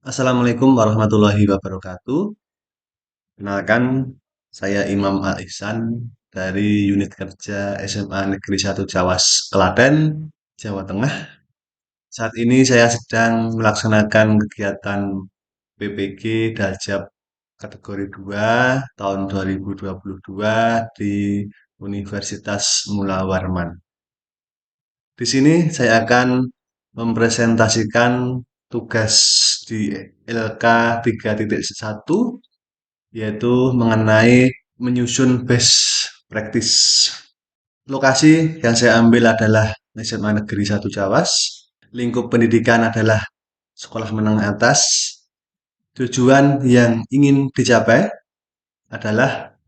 Assalamualaikum warahmatullahi wabarakatuh. Kenalkan, saya Imam Ihsan dari unit kerja SMA Negeri 1 Cawas, Klaten, Jawa Tengah. Saat ini saya sedang melaksanakan kegiatan PPG Daljab kategori 2 tahun 2022 di Universitas Mula Warman. Di sini saya akan mempresentasikan tugas di LK 3.1, yaitu mengenai menyusun best practice. Lokasi yang saya ambil adalah SMA Negeri 1 Cawas. Lingkup pendidikan adalah sekolah menengah atas. Tujuan yang ingin dicapai adalah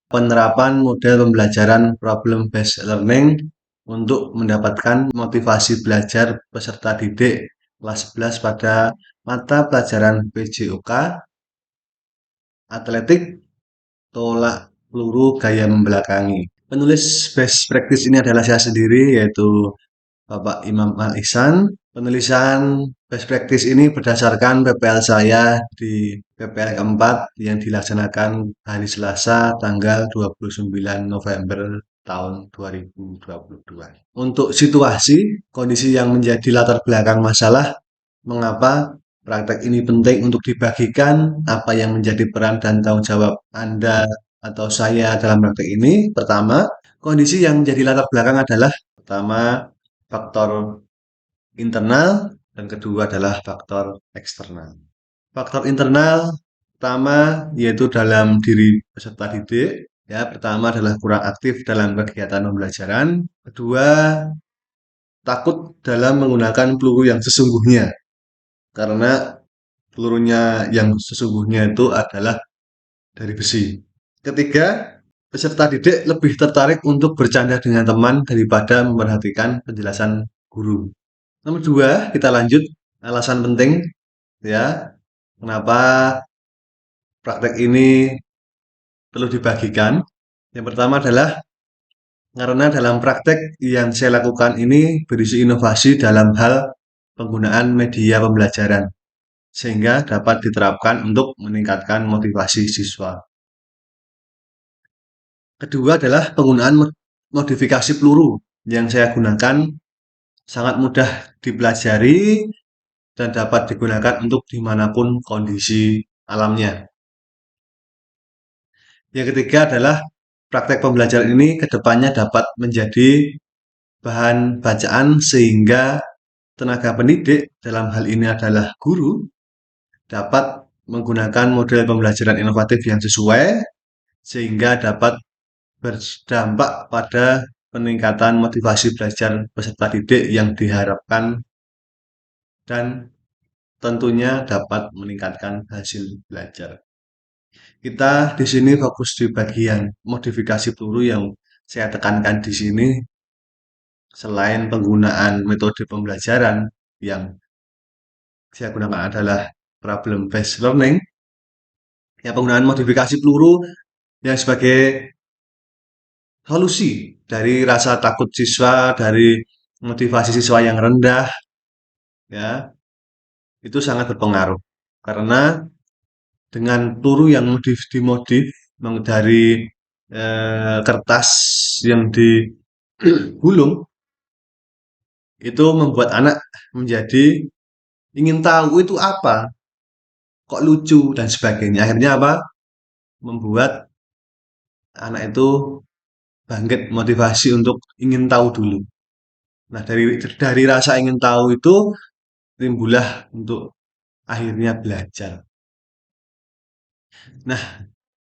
penerapan model pembelajaran problem based learning untuk mendapatkan motivasi belajar peserta didik kelas 11 pada mata pelajaran PJOK, atletik, tolak peluru gaya membelakangi. Penulis best practice ini adalah saya sendiri, yaitu Bapak Imam Al Ihsan. Penulisan best practice ini berdasarkan PPL saya di PPL keempat yang dilaksanakan hari Selasa tanggal 29 November tahun 2022. Untuk situasi, kondisi yang menjadi latar belakang masalah, mengapa praktek ini penting untuk dibagikan, apa yang menjadi peran dan tanggung jawab Anda atau saya dalam praktek ini. Pertama, kondisi yang menjadi latar belakang adalah pertama faktor internal dan kedua adalah faktor eksternal. Faktor internal pertama yaitu dalam diri peserta didik. Ya, pertama adalah kurang aktif dalam kegiatan pembelajaran. Kedua, takut dalam menggunakan peluru yang sesungguhnya. Karena pelurunya yang sesungguhnya itu adalah dari besi. Ketiga, peserta didik lebih tertarik untuk bercanda dengan teman daripada memperhatikan penjelasan guru. Nomor dua, kita lanjut. Alasan penting, ya, kenapa praktek ini perlu dibagikan. Yang pertama adalah karena dalam praktek yang saya lakukan ini berisi inovasi dalam hal penggunaan media pembelajaran, sehingga dapat diterapkan untuk meningkatkan motivasi siswa. Kedua adalah penggunaan modifikasi peluru yang saya gunakan sangat mudah dipelajari dan dapat digunakan untuk dimanapun kondisi alamnya. Yang ketiga adalah praktek pembelajaran ini kedepannya dapat menjadi bahan bacaan sehingga tenaga pendidik, dalam hal ini adalah guru, dapat menggunakan model pembelajaran inovatif yang sesuai sehingga dapat berdampak pada peningkatan motivasi belajar peserta didik yang diharapkan dan tentunya dapat meningkatkan hasil belajar. Kita di sini fokus di bagian modifikasi peluru yang saya tekankan di sini. Selain penggunaan metode pembelajaran yang saya gunakan adalah problem based learning, ya penggunaan modifikasi peluru yang sebagai solusi dari rasa takut siswa, dari motivasi siswa yang rendah, ya itu sangat berpengaruh karena dengan peluru yang dimodif dari kertas yang digulung itu membuat anak menjadi ingin tahu itu apa, kok lucu dan sebagainya. Akhirnya apa? Membuat anak itu bangkit motivasi untuk ingin tahu dulu. Nah, dari rasa ingin tahu itu timbullah untuk akhirnya belajar. Nah,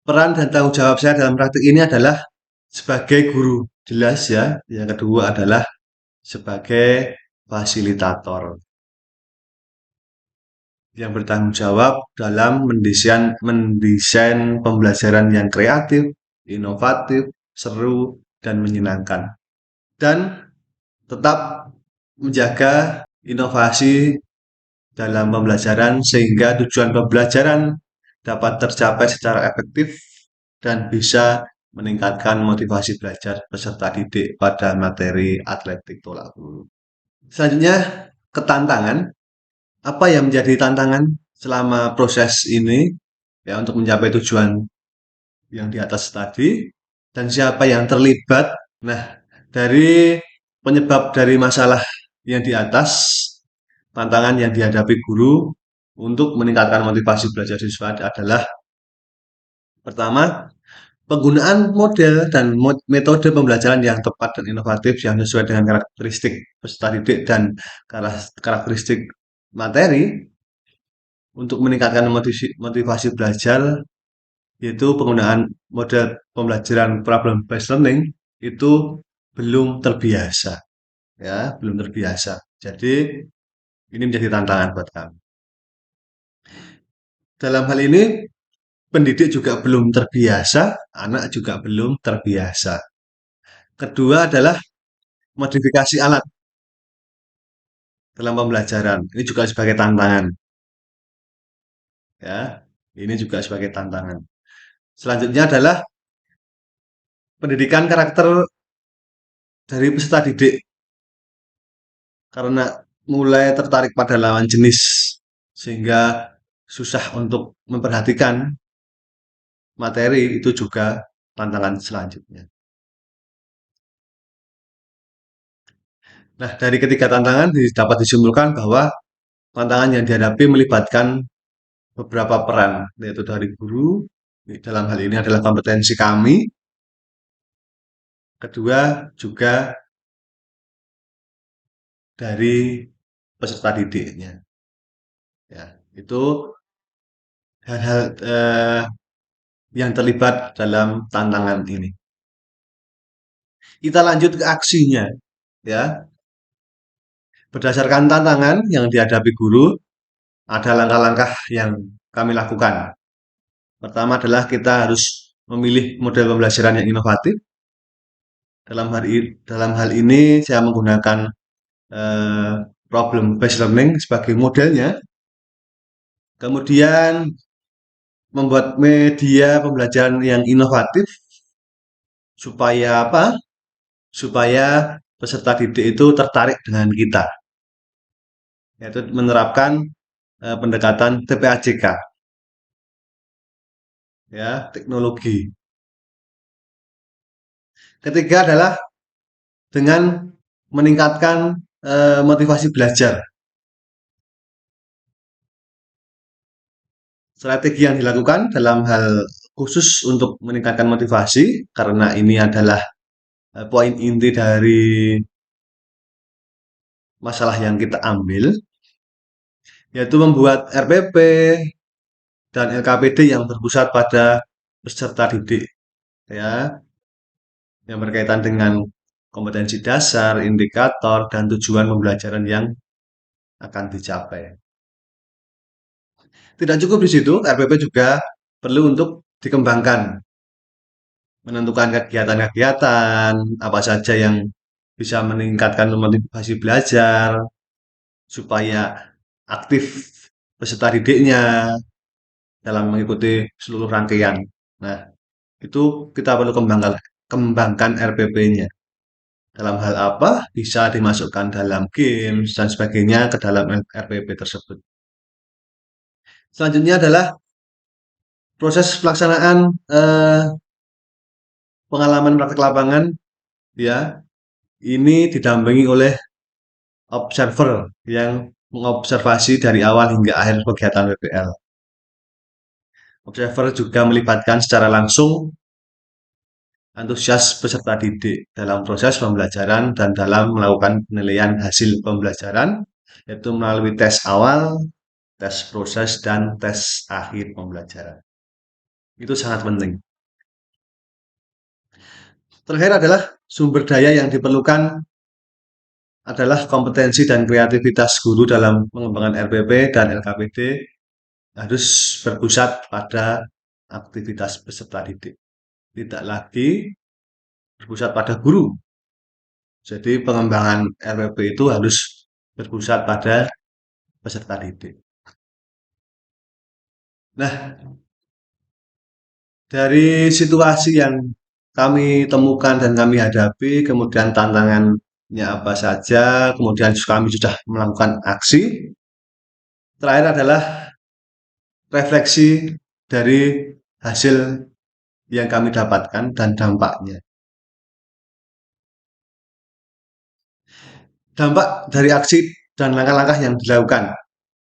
peran dan tanggung jawab saya dalam praktik ini adalah sebagai guru, jelas ya. Yang kedua adalah sebagai fasilitator yang bertanggung jawab dalam mendesain pembelajaran yang kreatif, inovatif, seru, dan menyenangkan. Dan tetap menjaga inovasi dalam pembelajaran sehingga tujuan pembelajaran dapat tercapai secara efektif dan bisa meningkatkan motivasi belajar peserta didik pada materi atletik tolak peluru. Selanjutnya, ketantangan. Apa yang menjadi tantangan selama proses ini ya untuk mencapai tujuan yang di atas tadi dan siapa yang terlibat. Nah, dari penyebab dari masalah yang di atas, tantangan yang dihadapi guru untuk meningkatkan motivasi belajar siswa adalah pertama, penggunaan model dan metode pembelajaran yang tepat dan inovatif yang sesuai dengan karakteristik peserta didik dan karakteristik materi untuk meningkatkan motivasi belajar, yaitu penggunaan model pembelajaran problem based learning itu belum terbiasa, ya, belum terbiasa. Jadi ini menjadi tantangan buat kami. Dalam hal ini pendidik juga belum terbiasa, anak juga belum terbiasa. Kedua adalah modifikasi alat dalam pembelajaran. Ini juga sebagai tantangan, ya. Ini juga sebagai tantangan. Selanjutnya adalah pendidikan karakter dari peserta didik karena mulai tertarik pada lawan jenis sehingga susah untuk memperhatikan materi itu juga tantangan selanjutnya. Nah, dari ketiga tantangan dapat disimpulkan bahwa tantangan yang dihadapi melibatkan beberapa peran, yaitu dari guru, dalam hal ini adalah kompetensi kami, kedua juga dari peserta didiknya. Ya, itu hal-hal yang terlibat dalam tantangan ini. Kita lanjut ke aksinya, ya. Berdasarkan tantangan yang dihadapi guru, ada langkah-langkah yang kami lakukan. Pertama adalah kita harus memilih model pembelajaran yang inovatif. Dalam hal ini saya menggunakan eh, problem based learning sebagai modelnya. Kemudian membuat media pembelajaran yang inovatif supaya apa? Supaya peserta didik itu tertarik dengan kita, yaitu menerapkan pendekatan TPAJK, ya, teknologi. Ketiga adalah dengan meningkatkan motivasi belajar. Strategi yang dilakukan dalam hal khusus untuk meningkatkan motivasi karena ini adalah poin inti dari masalah yang kita ambil, yaitu membuat RPP dan LKPD yang berpusat pada peserta didik, ya, yang berkaitan dengan kompetensi dasar, indikator, dan tujuan pembelajaran yang akan dicapai. Tidak cukup di situ, RPP juga perlu untuk dikembangkan, menentukan kegiatan-kegiatan apa saja yang bisa meningkatkan motivasi belajar supaya aktif peserta didiknya dalam mengikuti seluruh rangkaian. Nah, itu kita perlu kembangkan RPP-nya. Dalam hal apa? Bisa dimasukkan dalam games dan sebagainya ke dalam RPP tersebut. Selanjutnya adalah proses pelaksanaan pengalaman praktek lapangan, ya. Ini didampingi oleh observer yang mengobservasi dari awal hingga akhir kegiatan PPL. Observer juga melibatkan secara langsung antusias peserta didik dalam proses pembelajaran dan dalam melakukan penilaian hasil pembelajaran, yaitu melalui tes awal, tes proses, dan tes akhir pembelajaran. Itu sangat penting. Terakhir adalah sumber daya yang diperlukan adalah kompetensi dan kreativitas guru dalam mengembangkan RPP dan LKPD harus berpusat pada aktivitas peserta didik. Tidak lagi berpusat pada guru. Jadi pengembangan RPP itu harus berpusat pada peserta didik. Nah, dari situasi yang kami temukan dan kami hadapi, kemudian tantangannya apa saja, kemudian kami sudah melakukan aksi. Terakhir adalah refleksi dari hasil yang kami dapatkan dan dampaknya. Dampak dari aksi dan langkah-langkah yang dilakukan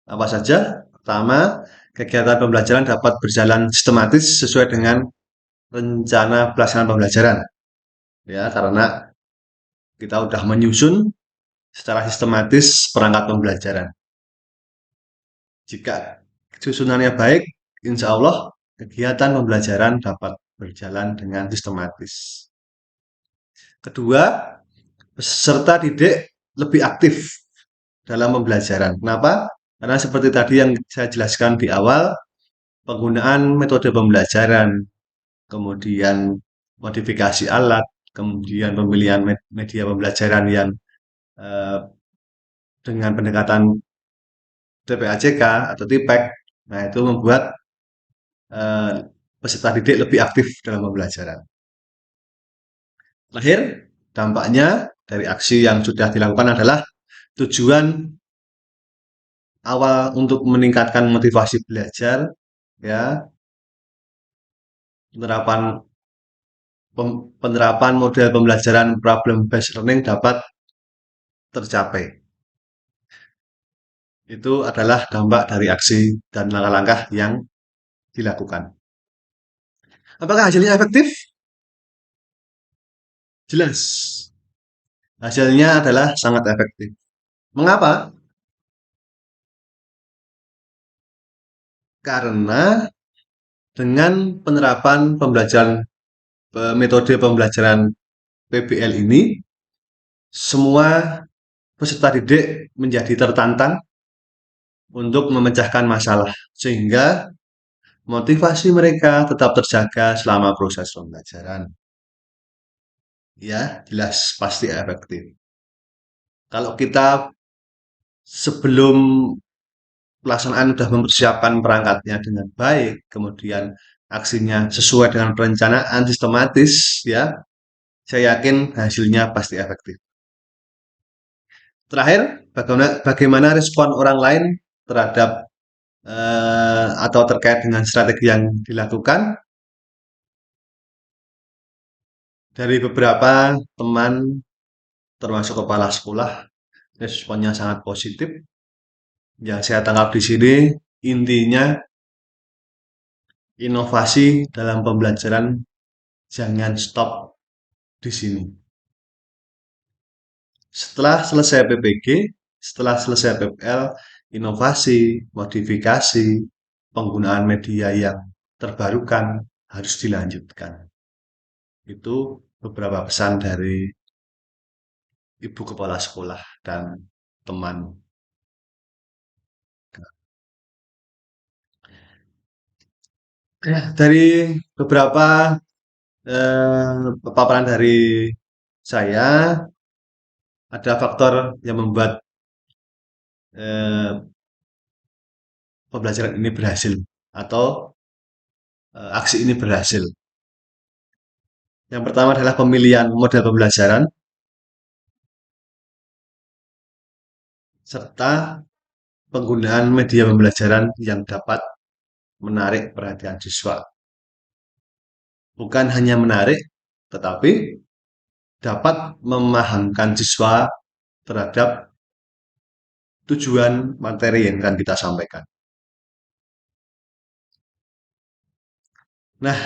apa saja? Pertama, kegiatan pembelajaran dapat berjalan sistematis sesuai dengan rencana pelaksanaan pembelajaran. Ya, karena kita sudah menyusun secara sistematis perangkat pembelajaran. Jika susunannya baik, insya Allah kegiatan pembelajaran dapat berjalan dengan sistematis. Kedua, peserta didik lebih aktif dalam pembelajaran. Kenapa? Karena seperti tadi yang saya jelaskan di awal, penggunaan metode pembelajaran, kemudian modifikasi alat, kemudian pemilihan media pembelajaran yang eh, dengan pendekatan TPAJK atau TIPEK, nah itu membuat eh, peserta didik lebih aktif dalam pembelajaran. Terakhir, dampaknya dari aksi yang sudah dilakukan adalah tujuan awal untuk meningkatkan motivasi belajar, ya, penerapan penerapan model pembelajaran problem based learning dapat tercapai. Itu adalah dampak dari aksi dan langkah-langkah yang dilakukan. Apakah hasilnya efektif? Jelas. Hasilnya adalah sangat efektif. Mengapa? Karena dengan penerapan pembelajaran metode pembelajaran PBL ini, semua peserta didik menjadi tertantang untuk memecahkan masalah, sehingga motivasi mereka tetap terjaga selama proses pembelajaran. Ya, jelas pasti efektif. Kalau kita sebelum pelaksanaan sudah mempersiapkan perangkatnya dengan baik, kemudian aksinya sesuai dengan perencanaan sistematis, ya, saya yakin hasilnya pasti efektif. Terakhir, bagaimana respon orang lain terhadap atau terkait dengan strategi yang dilakukan? Dari beberapa teman, termasuk kepala sekolah, responnya sangat positif. Yang saya tangkap di sini, intinya inovasi dalam pembelajaran jangan stop di sini. Setelah selesai PPG, setelah selesai PPL, inovasi, modifikasi, penggunaan media yang terbarukan harus dilanjutkan. Itu beberapa pesan dari ibu kepala sekolah dan teman. Ya, dari beberapa paparan dari saya, ada faktor yang membuat eh, pembelajaran ini berhasil atau aksi ini berhasil. Yang pertama adalah pemilihan model pembelajaran serta penggunaan media pembelajaran yang dapat menarik perhatian siswa. Bukan hanya menarik, tetapi dapat memahamkan siswa terhadap tujuan materi yang akan kita sampaikan. Nah,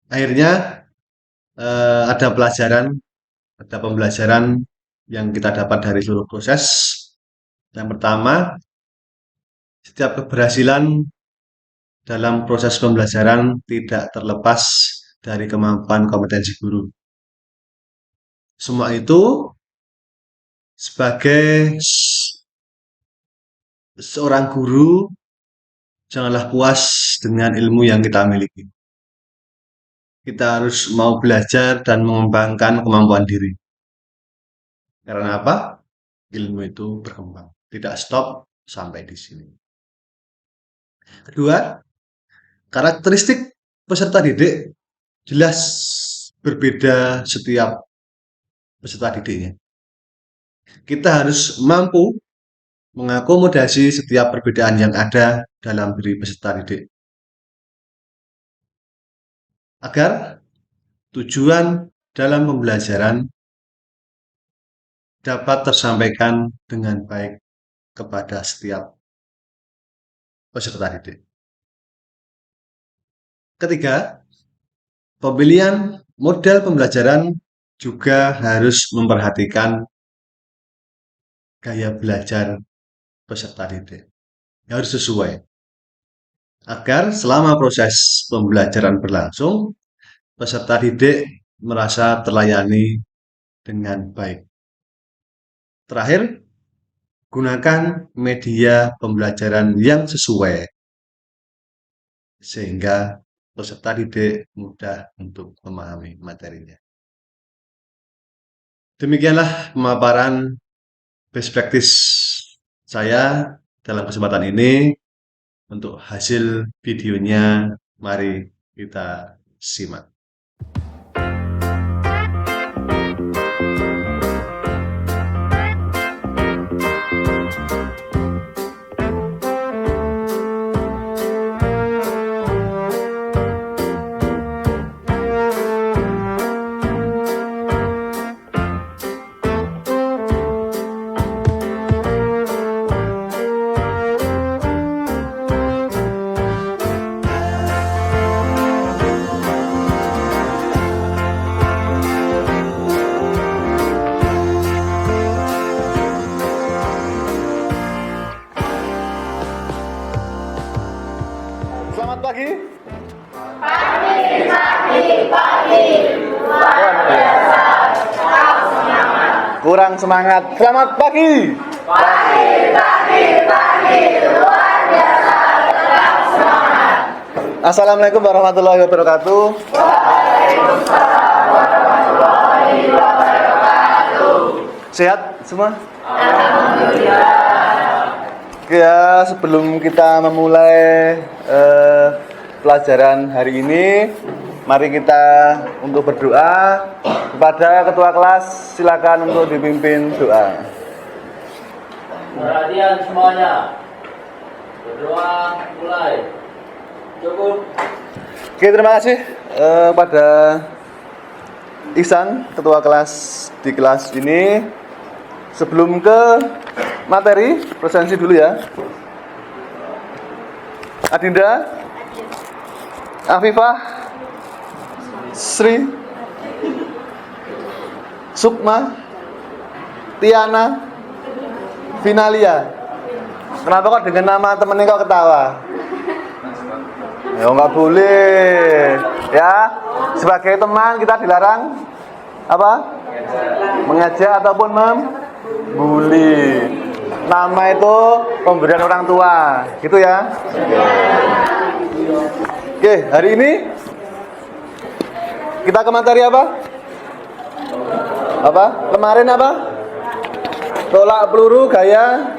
akhirnya ada pembelajaran yang kita dapat dari seluruh proses. Yang pertama, setiap keberhasilan dalam proses pembelajaran tidak terlepas dari kemampuan kompetensi guru. Semua itu sebagai seorang guru, janganlah puas dengan ilmu yang kita miliki. Kita harus mau belajar dan mengembangkan kemampuan diri. Karena apa? Ilmu itu berkembang. Tidak stop sampai di sini. Kedua, karakteristik peserta didik jelas berbeda setiap peserta didiknya. Kita harus mampu mengakomodasi setiap perbedaan yang ada dalam diri peserta didik agar tujuan dalam pembelajaran dapat tersampaikan dengan baik kepada setiap peserta didik. Ketiga, pemilihan model pembelajaran juga harus memperhatikan gaya belajar peserta didik. Harus sesuai. Agar selama proses pembelajaran berlangsung, peserta didik merasa terlayani dengan baik. Terakhir, gunakan media pembelajaran yang sesuai sehingga peserta didik mudah untuk memahami materinya. Demikianlah pemaparan best practice saya dalam kesempatan ini. Untuk hasil videonya, mari kita simak. Selamat pagi. Pagi. Luar biasa. Kurang semangat. Selamat pagi. Pagi. Luar biasa. Tetap semangat. Assalamualaikum warahmatullahi wabarakatuh. Waalaikumsalam warahmatullahi wabarakatuh. Sehat semua? Alhamdulillah. Ya, sebelum kita memulai pelajaran hari ini, mari kita untuk berdoa. Kepada ketua kelas, silakan untuk dipimpin doa. Perhatian semuanya, berdoa mulai. Cukup. Oke, terima kasih pada Ihsan, ketua kelas di kelas ini. Sebelum ke materi, presensi dulu ya. Adinda, Afifah, Sri, Sukma, Tiana, Finalia. Kenapa kok dengan nama temennya kok ketawa? Ya nggak boleh. Ya, sebagai teman kita dilarang apa? Mengajak ataupun membuli. Nama itu pemberian orang tua, gitu ya. Oke, hari ini kita ke materi apa? Kemarin apa? Tolak peluru gaya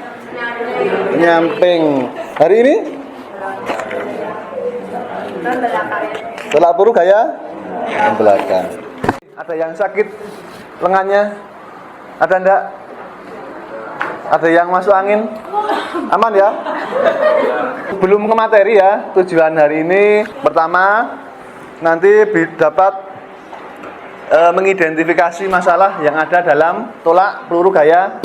nyamping. Hari ini? Tolak peluru gaya belakang. Ada yang sakit lengannya? Ada enggak? Ada yang masuk angin? Aman ya? Belum ke materi ya. Tujuan hari ini pertama nanti dapat mengidentifikasi masalah yang ada dalam tolak peluru gaya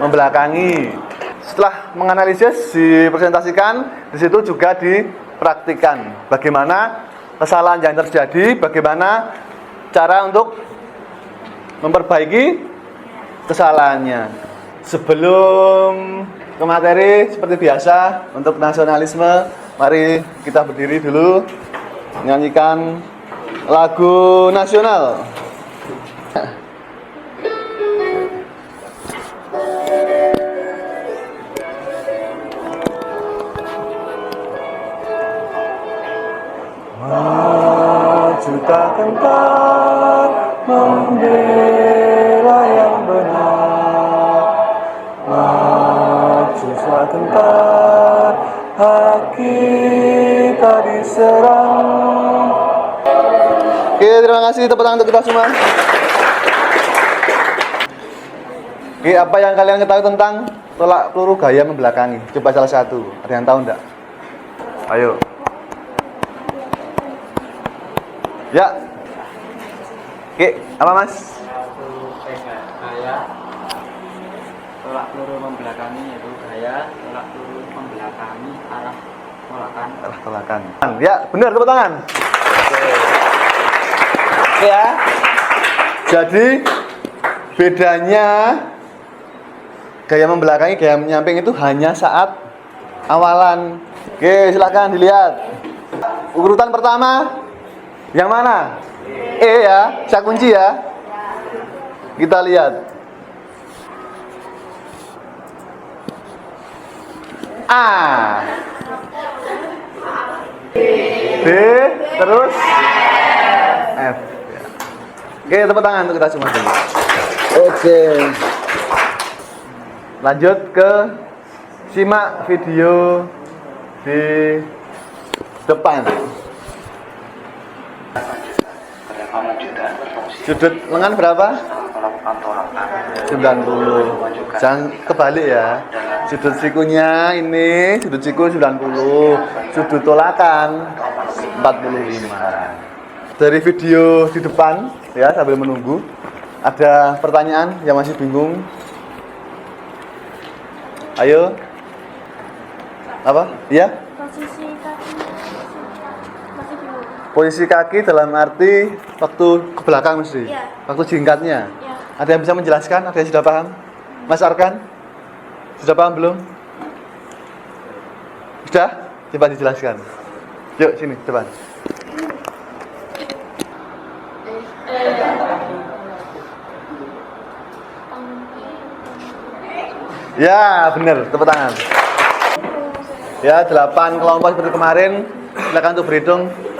membelakangi. Setelah menganalisis, dipresentasikan, di situ juga dipraktikkan bagaimana kesalahan yang terjadi, bagaimana cara untuk memperbaiki kesalahannya. Sebelum ke materi, seperti biasa, untuk nasionalisme, mari kita berdiri dulu, menyanyikan lagu nasional. Maju tak gentar membela yang benar, maju tak gentar hak kita diserang. Oke, terima kasih, tepuk tangan untuk kita semua. Oke, apa yang kalian ketahui tentang tolak peluru gaya membelakangi? Coba salah satu, ada yang tahu enggak? Ayo. Ya. Oke, apa Mas? Gaya tolak peluru membelakangi, yaitu gaya tolak peluru membelakangi arah tolakan. Arah tolakan. Ya, benar, tepuk tangan. Oke ya. Jadi bedanya gaya membelakangi, gaya menyamping itu hanya saat awalan. Oke, silakan dilihat. Urutan pertama yang mana? E ya, saya kunci ya. Kita lihat. A. B, terus F. Oke, tepuk tangan untuk kita semua dulu. Oke. Lanjut ke simak video di depan. Sudut lengan berapa? 90. Jangan kebalik ya. Sudut sikunya ini, sudut siku 90. Sudut tolakan 45. Dari video di depan ya, sambil menunggu. Ada pertanyaan yang masih bingung? Ayo. Apa? Iya? Posisi kaki masih bingung. Posisi kaki dalam arti waktu ke belakang mesti. Iya. Waktu jingkatnya. Iya. Ada yang bisa menjelaskan? Ada yang sudah paham? Mas Arkan? Sudah paham belum? Sudah? Coba dijelaskan. Yuk sini depan. Ya, benar. Tepuk tangan. Ya, 8 kelompok seperti kemarin. Silakan untuk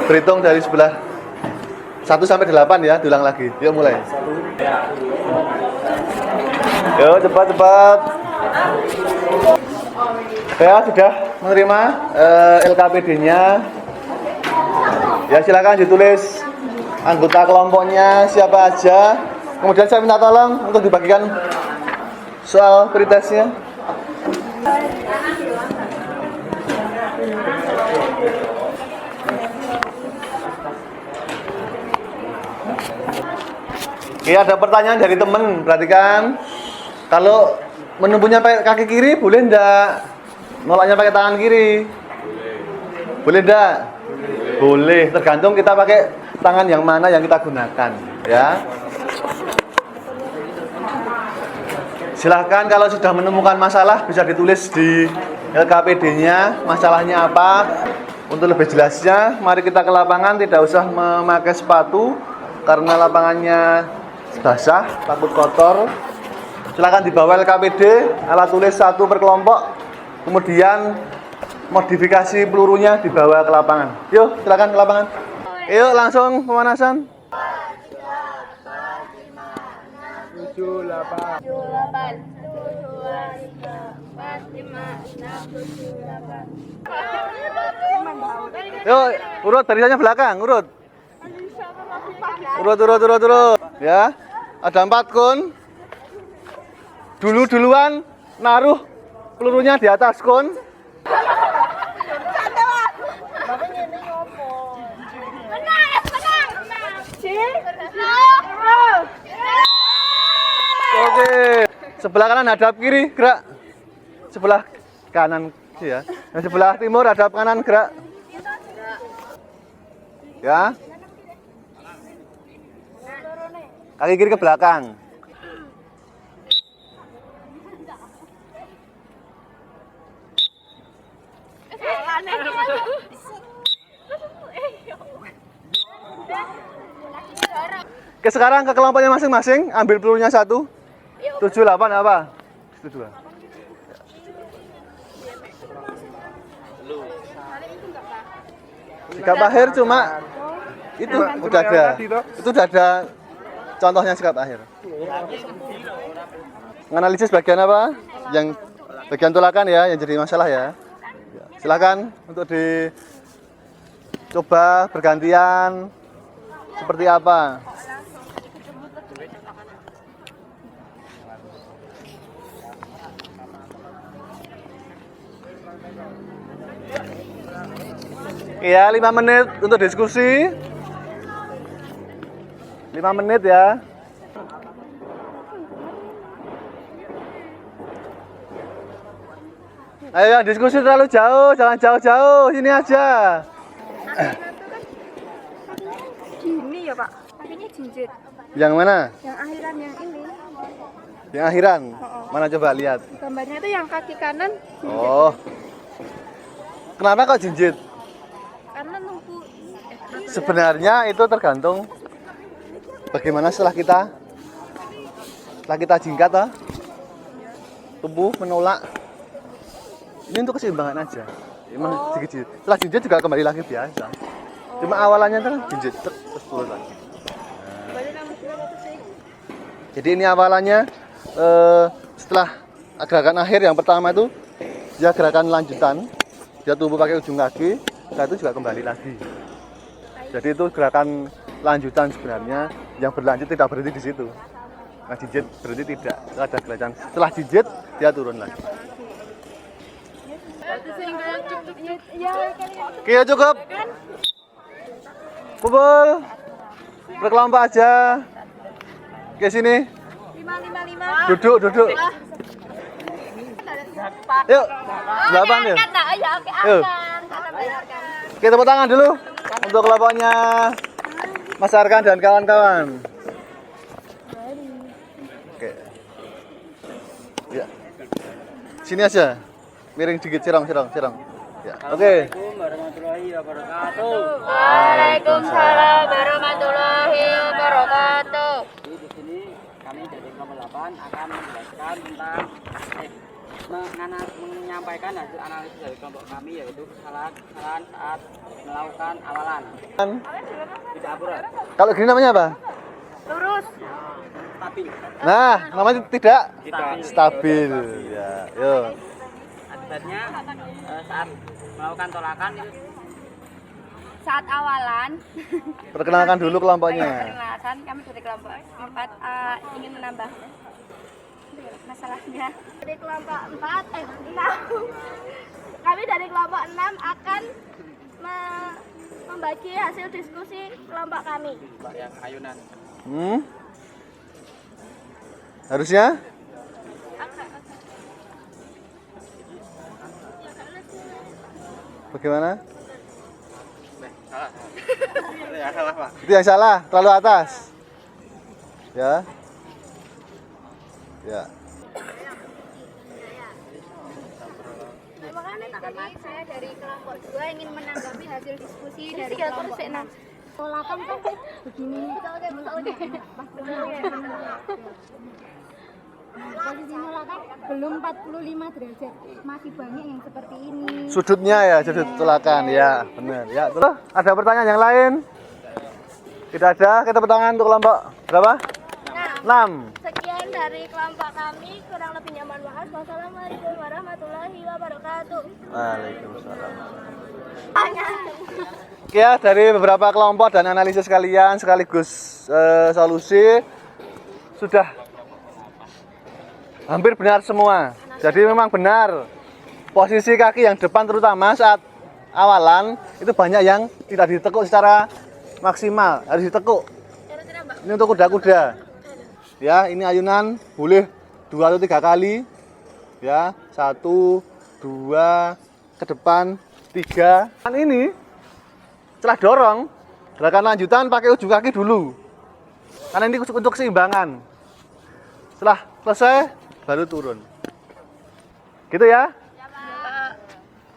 berhitung dari sebelah 1 sampai 8 ya, diulang lagi. Yuk mulai. Yuk cepat. Ya, sudah menerima LKPD-nya. Ya, silakan ditulis anggota kelompoknya siapa aja. Kemudian saya minta tolong untuk dibagikan soal pretestnya. Oke, ada pertanyaan dari teman. Perhatikan. Kalau menempuhnya pakai kaki kiri boleh enggak? Nolaknya pakai tangan kiri. Boleh enggak? Boleh. Tergantung kita pakai tangan yang mana yang kita gunakan, ya. Silahkan kalau sudah menemukan masalah bisa ditulis di LKPD-nya masalahnya apa. Untuk lebih jelasnya, mari kita ke lapangan, tidak usah memakai sepatu karena lapangannya basah, takut kotor. Silahkan dibawa LKPD, alat tulis 1 per kelompok. Kemudian modifikasi pelurunya dibawa ke lapangan. Yuk, silakan ke lapangan. Yuk, langsung pemanasan. 7, 8, 7, 2, 3, 4, 5, 6, 7, 8. Yuk, urut barisannya belakang, urut. Urut. Ya, ada 4 kun. Duluan naruh pelurunya di atas kun. Oke. Sebelah kanan hadap kiri, gerak. Sebelah kanan ya. Dan sebelah timur hadap kanan, gerak. Ya. Kaki kiri ke belakang. Oke, sekarang ke kelompoknya masing-masing, ambil pelurunya 1. 7, 8 apa? 7. Sikap akhir cuma itu udah ada. Itu udah ada contohnya sikap akhir. Menganalisis bagian apa? Yang bagian tolakan ya, yang jadi masalah ya. Silakan untuk dicoba bergantian seperti apa. Ya, 5 menit untuk diskusi. 5 menit ya. Ayo diskusi terlalu jauh, jangan jauh-jauh, sini aja. Gini ya Pak, kakinya jinjit. Yang mana? Yang akhiran yang ini. Yang akhiran. Mana coba lihat. Gambarnya itu yang kaki kanan jinjit. Oh. Kenapa kok jinjit? Karena nunggu. Sebenarnya itu tergantung bagaimana setelah kita jingkat toh. Tubuh menolak. Ini untuk keseimbangan aja. Emang jinjit. Setelah jinjit juga kembali lagi biasa. Cuma awalannya kan jinjit terus turun lagi. Jadi ini awalannya setelah gerakan akhir yang pertama itu dia gerakan lanjutan. Dia tumbuh pakai ujung kaki, setelah itu juga kembali lagi. Jadi itu gerakan lanjutan sebenarnya yang berlanjut tidak berhenti di situ. Nah, jinjit berhenti tidak. Ada gerakan setelah jinjit dia turun lagi. Oke, cukup. Kumpul. Berkelompok aja. Ke sini. 555. Duduk. Yuk. 8 yuk. Yuk. Kita tepuk tangan dulu untuk kelompoknya Mas Arkan dan kawan-kawan. Oke. Ya. Sini aja. Miring dikit, cirong. Ya. Oke. Assalamualaikum warahmatullahi wabarakatuh. Waalaikumsalam warahmatullahi wabarakatuh. Jadi di sini kami dari kelompok 8 akan menjelaskan tentang menyampaikan hasil analisis dari kelompok kami, yaitu kesalahan saat melakukan awalan tidak akurat, Kalau gini namanya apa? Lurus. stabil. Nah, namanya tidak Stabil. stabil. Ya, yuk. Akibatnya saat melakukan tolakan itu Saat awalan, Perkenalkan dulu kelompoknya. perkenalkan kami dari kelompok 4 ingin menambah masalahnya. Dari kelompok 6 kami dari kelompok 6 akan membagi hasil diskusi kelompok kami. yang ayunan. Harusnya? Bagaimana? Salah. Ya, salah, Pak. Itu yang salah, terlalu atas. Ya. Ya. Tadi saya dari kelompok 2 ingin menanggapi hasil diskusi dari kelompok 6. Tolakan kan begini. Posisi tolakan belum 45 derajat. Masih banyak yang seperti ini. Sudutnya ya, sudut tolakan. Ya, benar. Ya, terus ada pertanyaan yang lain? Tidak ada. Kita pertanyaan untuk kelompok berapa? 6. Sekian dari kelompok kami, kurang lebihnya mohon maaf. Wassalamualaikum warahmatullahi wabarakatuh. Waalaikumsalam. Oke ya, dari beberapa kelompok dan analisis kalian sekaligus solusi sudah hampir benar semua. Jadi memang benar posisi kaki yang depan terutama saat awalan itu banyak yang tidak ditekuk secara maksimal, harus ditekuk. Ini untuk kuda-kuda. Ya, ini ayunan boleh 2 atau 3 kali. Ya, 1, 2, ke depan, 3. Dan ini setelah dorong, gerakan lanjutan pakai ujung kaki dulu. Karena ini untuk keseimbangan. Setelah selesai, baru turun. Gitu ya?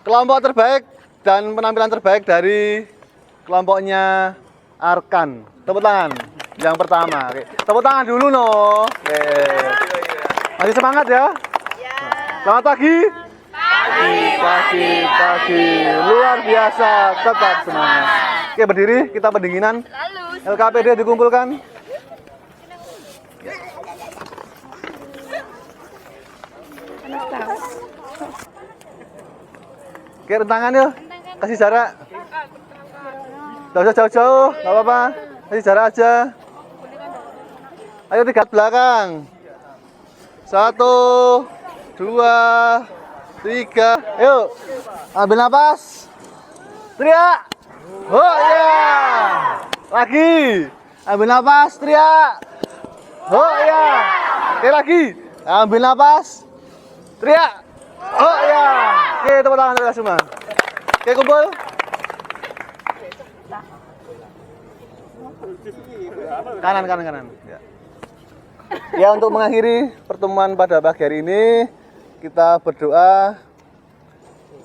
Kelompok terbaik dan penampilan terbaik dari kelompoknya Arkan. Tepuk tangan yang pertama. Oke. Tepuk tangan dulu no. Oke. Masih semangat ya? Selamat pagi. Pagi. Luar biasa, tetap semangat. Oke, berdiri, kita pendinginan. LKPD dikumpulkan. Oke, rentangan yuk. Kasih jarak. Gak usah jauh-jauh, gak apa-apa. Kasih jarak aja. Ayo 3 belakang. 1, 2, 3. Yuk. Ambil nafas. Teriak. Oh ya. Lagi. Ambil napas, teriak. Oh ya. Oke lagi. Ambil napas. Teriak. Oh ya. Oke, tepuk tangan kita semua. Oke, kumpul. Kanan. Ya. Ya, untuk mengakhiri pertemuan pada pagi hari ini, kita berdoa.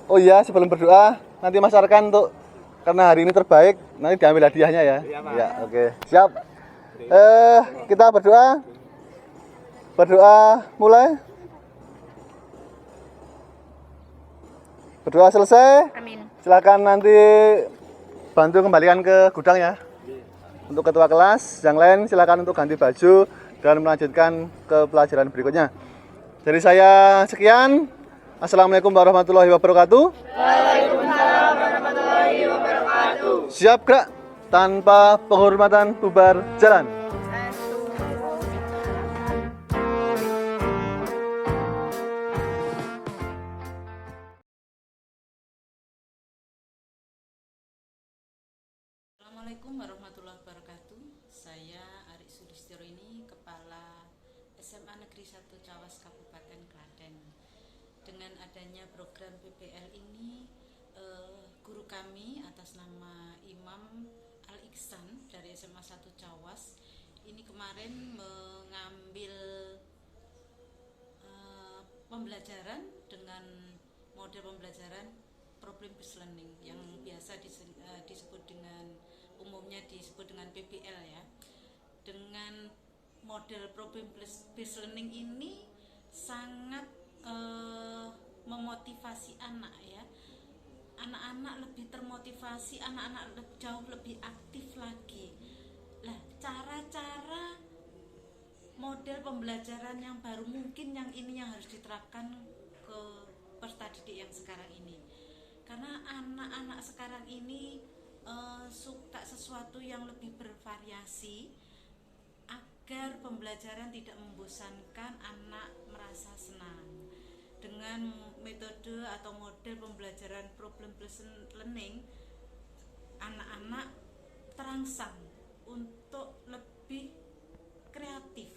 Oh iya, sebelum berdoa, nanti Mas Arkan untuk karena hari ini terbaik, nanti diambil hadiahnya ya. Ya, oke. Siap. Kita berdoa. Berdoa mulai. Berdoa selesai. Amin. Silakan nanti bantu kembalikan ke gudang ya. Untuk ketua kelas, yang lain silakan untuk ganti baju dan melanjutkan ke pelajaran berikutnya. Dari saya sekian. Assalamualaikum warahmatullahi wabarakatuh. Waalaikumsalam warahmatullahi wabarakatuh. Siap gerak, tanpa penghormatan bubar jalan. Assalamualaikum warahmatullahi wabarakatuh. Saya Ari Sulistyo ini Kepala SMA Negeri 1 Cawas Kabupaten Klaten. Dengan adanya program PPL ini, guru kami atas nama Imam Al Ihsan dari SMA 1 Cawas ini kemarin mengambil pembelajaran dengan model pembelajaran problem based learning yang biasa disebut dengan umumnya disebut dengan PBL ya. Dengan model problem based learning ini sangat memotivasi anak ya. Anak-anak lebih termotivasi, anak-anak jauh lebih aktif lagi. Lah, cara-cara model pembelajaran yang baru mungkin yang ini yang harus diterapkan ke peserta didik yang sekarang ini. Karena anak-anak sekarang ini suka sesuatu yang lebih bervariasi agar pembelajaran tidak membosankan, anak merasa senang. Dengan metode atau model pembelajaran problem based learning, anak-anak terangsang untuk lebih kreatif.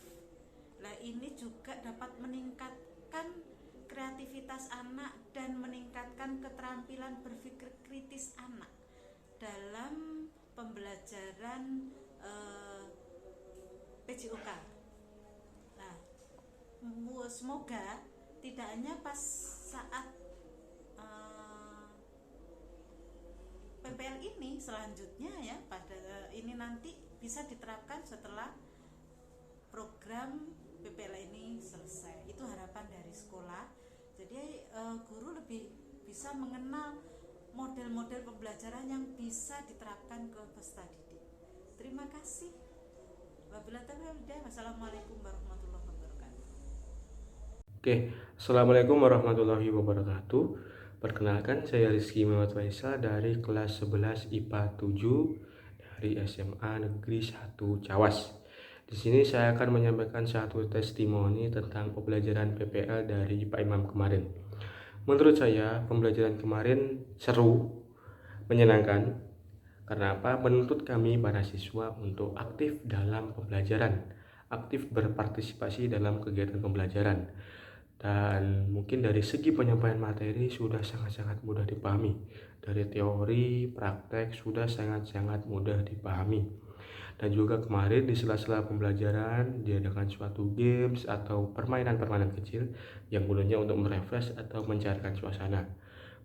Nah, ini juga dapat meningkatkan kreativitas anak dan meningkatkan keterampilan berpikir kritis anak dalam pembelajaran PJOK. Nah, semoga tidak hanya pas saat PPL ini, selanjutnya ya pada ini nanti bisa diterapkan setelah program PPL ini selesai. Itu harapan dari sekolah. Jadi guru lebih bisa mengenal model-model pembelajaran yang bisa diterapkan ke peserta didik. Terima kasih. Wabillahi taufiq. Wassalamualaikum warahmatullahi wabarakatuh. Oke, Assalamualaikum warahmatullahi wabarakatuh. Perkenalkan, saya Rizky Muhammad Faisal dari kelas 11 IPA 7 dari SMA Negeri 1 Cawas. Di sini saya akan menyampaikan satu testimoni tentang pembelajaran PPL dari Pak Imam kemarin. Menurut saya, pembelajaran kemarin seru, menyenangkan. Karena apa? Menuntut kami para siswa untuk aktif dalam pembelajaran, aktif berpartisipasi dalam kegiatan pembelajaran. Dan mungkin dari segi penyampaian materi sudah sangat-sangat mudah dipahami. Dari teori, praktek sudah sangat-sangat mudah dipahami. Dan juga kemarin di sela-sela pembelajaran diadakan suatu games atau permainan-permainan kecil yang gunanya untuk merefresh atau mencairkan suasana.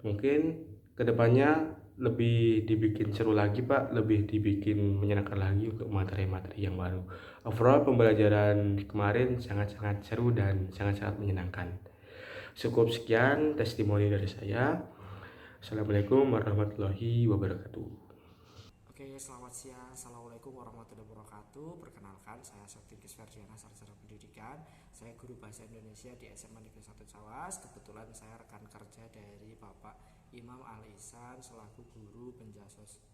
Mungkin kedepannya lebih dibikin seru lagi Pak, lebih dibikin menyenangkan lagi untuk materi-materi yang baru. Overall pembelajaran kemarin sangat-sangat seru dan sangat-sangat menyenangkan. Cukup sekian testimoni dari saya. Assalamualaikum warahmatullahi wabarakatuh. Oke, selamat siang. Assalamualaikum warahmatullahi wabarakatuh. Perkenalkan, saya Septikus Ferdiana, Sarjana Pendidikan. Saya guru bahasa Indonesia di SMA Negeri 1 Cawas. Kebetulan saya rekan kerja dari Bapak Imam Al Ihsan selaku guru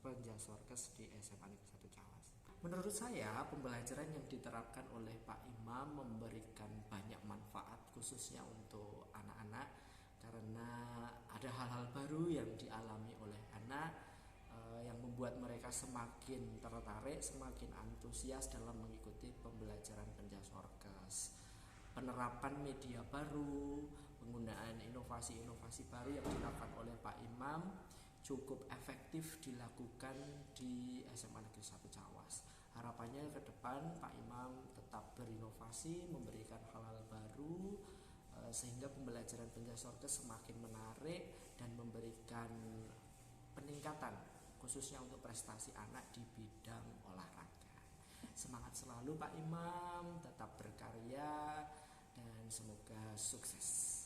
penjasorkes di SMA Negeri 1 Cawas. Menurut saya, pembelajaran yang diterapkan oleh Pak Imam memberikan banyak manfaat khususnya untuk anak-anak karena ada hal-hal baru yang dialami oleh anak yang membuat mereka semakin tertarik, semakin antusias dalam mengikuti pembelajaran Penjasorkes. Penerapan media baru, penggunaan inovasi-inovasi baru yang dilakukan oleh Pak Imam cukup efektif dilakukan di SMA Negeri 1 Cawas. Harapannya ke depan Pak Imam tetap berinovasi, memberikan hal-hal baru, sehingga pembelajaran Penjasorkes semakin menarik dan memberikan peningkatan khususnya untuk prestasi anak di bidang olahraga. Semangat selalu Pak Imam, tetap berkarya dan semoga sukses.